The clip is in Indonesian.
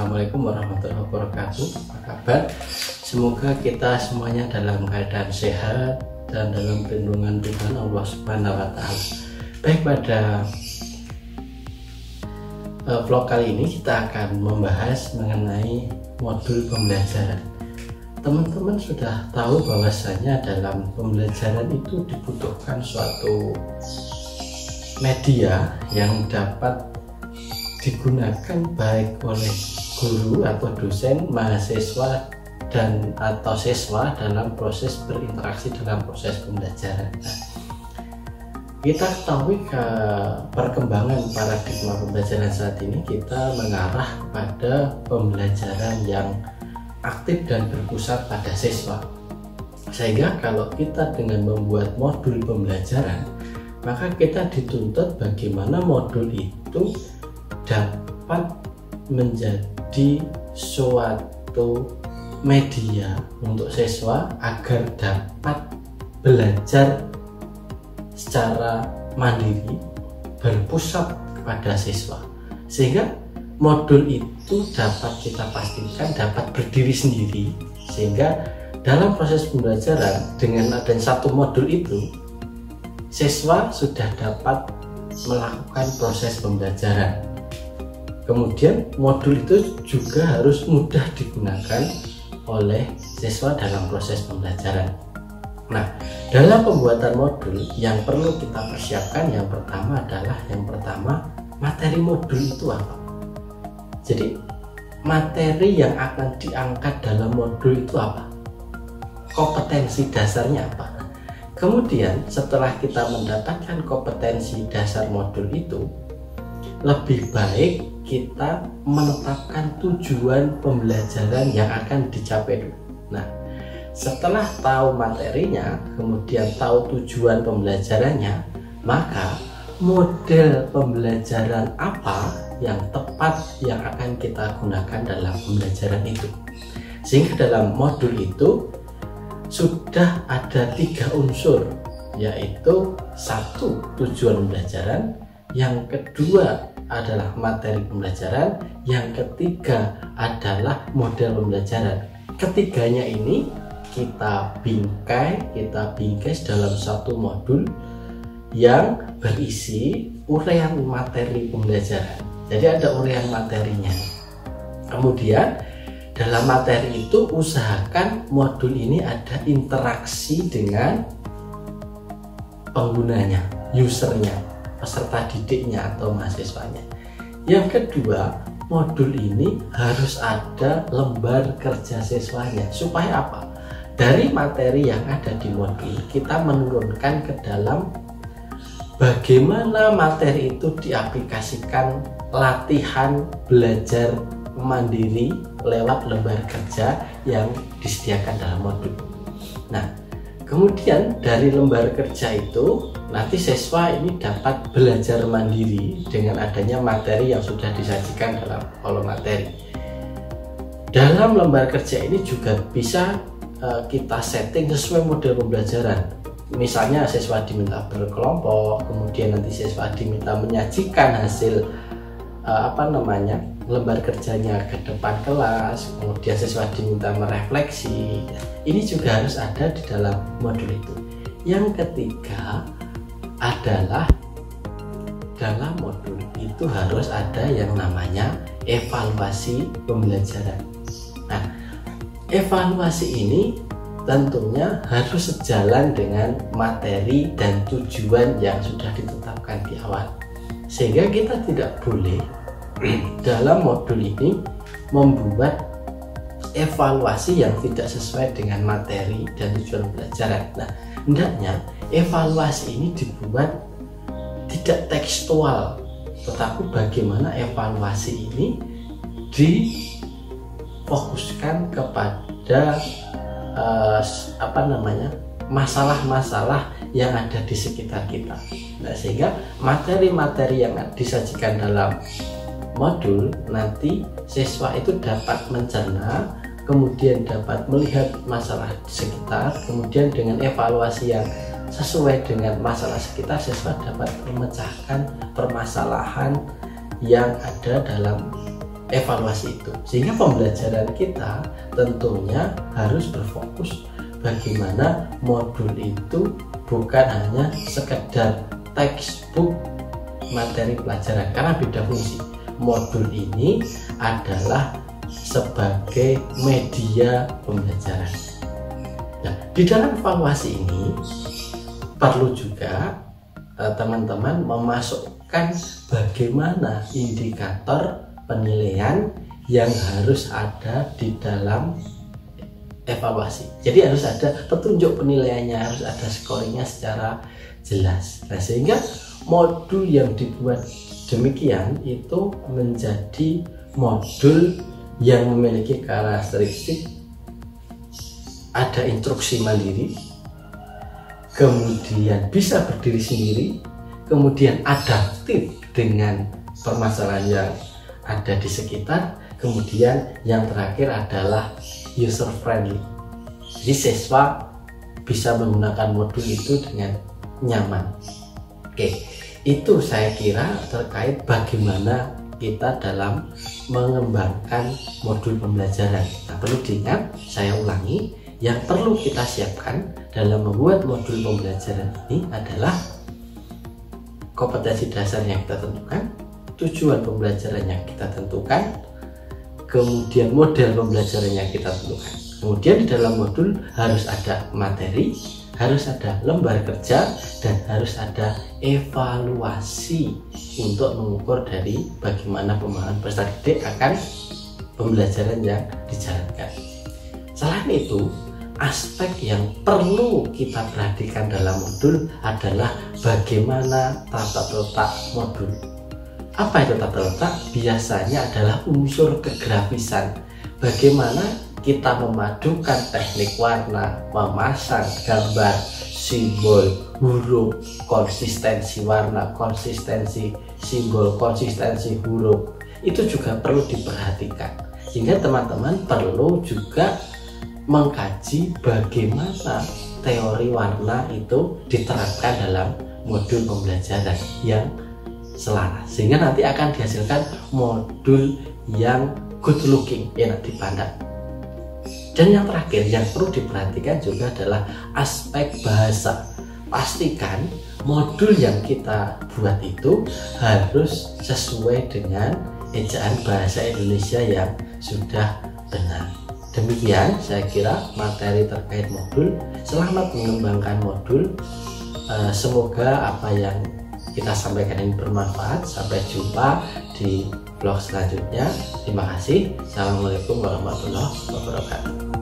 Assalamualaikum warahmatullahi wabarakatuh. Apa kabar? Semoga kita semuanya dalam keadaan sehat dan dalam perlindungan Tuhan Allah Subhanahu wa Ta'ala. Baik, pada vlog kali ini kita akan membahas mengenai modul pembelajaran. Teman-teman sudah tahu bahwasanya dalam pembelajaran itu dibutuhkan suatu media yang dapat digunakan baik oleh guru atau dosen, mahasiswa dan atau siswa dalam proses berinteraksi dalam proses pembelajaran. Nah, kita ketahui ke perkembangan paradigma pembelajaran saat ini, kita mengarah pada pembelajaran yang aktif dan berpusat pada siswa. Sehingga kalau kita dengan membuat modul pembelajaran, maka kita dituntut bagaimana modul itu dapat menjadi suatu media untuk siswa agar dapat belajar secara mandiri, berpusat kepada siswa, sehingga modul itu dapat kita pastikan dapat berdiri sendiri, sehingga dalam proses pembelajaran dengan adanya satu modul itu siswa sudah dapat melakukan proses pembelajaran. Kemudian modul itu juga harus mudah digunakan oleh siswa dalam proses pembelajaran. Nah, dalam pembuatan modul yang perlu kita persiapkan yang pertama adalah materi modul itu apa? Jadi materi yang akan diangkat dalam modul itu apa? Kompetensi dasarnya apa? Kemudian setelah kita mendapatkan kompetensi dasar modul itu, lebih baik kita menetapkan tujuan pembelajaran yang akan dicapai dulu. Nah, setelah tahu materinya, kemudian tahu tujuan pembelajarannya, maka model pembelajaran apa yang tepat yang akan kita gunakan dalam pembelajaran itu. Sehingga dalam modul itu sudah ada 3 unsur, yaitu 1, tujuan pembelajaran, yang kedua adalah materi pembelajaran, yang ketiga adalah model pembelajaran. Ketiganya ini kita bingkai dalam satu modul yang berisi uraian materi pembelajaran. Jadi ada uraian materinya. Kemudian dalam materi itu usahakan modul ini ada interaksi dengan penggunanya, usernya, peserta didiknya atau mahasiswanya. Yang kedua, modul ini harus ada lembar kerja siswanya. Supaya apa? Dari materi yang ada di modul, kita menurunkan ke dalam bagaimana materi itu diaplikasikan latihan belajar mandiri lewat lembar kerja yang disediakan dalam modul. Nah, kemudian dari lembar kerja itu nanti siswa ini dapat belajar mandiri dengan adanya materi yang sudah disajikan dalam kolom materi. Dalam lembar kerja ini juga bisa kita setting sesuai model pembelajaran. Misalnya siswa diminta berkelompok, kemudian nanti siswa diminta menyajikan hasil lembar kerjanya ke depan kelas, kemudian siswa diminta merefleksi. Ini juga harus ada di dalam modul itu. Yang ketiga adalah dalam modul itu harus ada yang namanya evaluasi pembelajaran. Nah, evaluasi ini tentunya harus sejalan dengan materi dan tujuan yang sudah ditetapkan di awal, sehingga kita tidak boleh dalam modul ini membuat evaluasi yang tidak sesuai dengan materi dan tujuan pembelajaran. Nah, hendaknya evaluasi ini dibuat tidak tekstual, tetapi bagaimana evaluasi ini difokuskan kepada masalah-masalah yang ada di sekitar kita. Nah, sehingga materi-materi yang disajikan dalam modul nanti siswa itu dapat mencerna, kemudian dapat melihat masalah di sekitar, kemudian dengan evaluasi yang sesuai dengan masalah sekitar, siswa dapat memecahkan permasalahan yang ada dalam evaluasi itu. Sehingga pembelajaran kita tentunya harus berfokus bagaimana modul itu bukan hanya sekedar textbook materi pelajaran, karena beda fungsi. Modul ini adalah sebagai media pembelajaran. Nah, di dalam evaluasi ini perlu juga teman-teman memasukkan bagaimana indikator penilaian yang harus ada di dalam evaluasi. Jadi harus ada petunjuk penilaiannya, harus ada scoringnya secara jelas. Nah, sehingga modul yang dibuat demikian itu menjadi modul yang memiliki karakteristik ada instruksi mandiri, kemudian bisa berdiri sendiri, kemudian adaptif dengan permasalahan yang ada di sekitar, kemudian yang terakhir adalah user friendly. Jadi siswa bisa menggunakan modul itu dengan nyaman. Oke, itu saya kira terkait bagaimana kita dalam mengembangkan modul pembelajaran. Nah, perlu diingat, saya ulangi, yang perlu kita siapkan dalam membuat modul pembelajaran ini adalah kompetensi dasar yang kita tentukan, tujuan pembelajaran yang kita tentukan, kemudian model pembelajaran yang kita tentukan. Kemudian di dalam modul harus ada materi, harus ada lembar kerja, dan harus ada evaluasi untuk mengukur dari bagaimana pemahaman peserta didik akan pembelajaran yang dijalankan. Selain itu, aspek yang perlu kita perhatikan dalam modul adalah bagaimana tata letak modul. Apa itu tata letak? Biasanya adalah unsur kegrafisan. Bagaimana kita memadukan teknik warna, memasang gambar, simbol, huruf, konsistensi warna, konsistensi simbol, konsistensi huruf. Itu juga perlu diperhatikan. Sehingga teman-teman perlu juga mengkaji bagaimana teori warna itu diterapkan dalam modul pembelajaran yang selaras, sehingga nanti akan dihasilkan modul yang good looking, enak dipandang. Dan yang terakhir yang perlu diperhatikan juga adalah aspek bahasa. Pastikan modul yang kita buat itu harus sesuai dengan ejaan bahasa Indonesia yang sudah benar. Demikian saya kira materi terkait modul. Selamat mengembangkan modul. Semoga apa yang kita sampaikan ini bermanfaat. Sampai jumpa di vlog selanjutnya. Terima kasih. Assalamualaikum warahmatullahi wabarakatuh.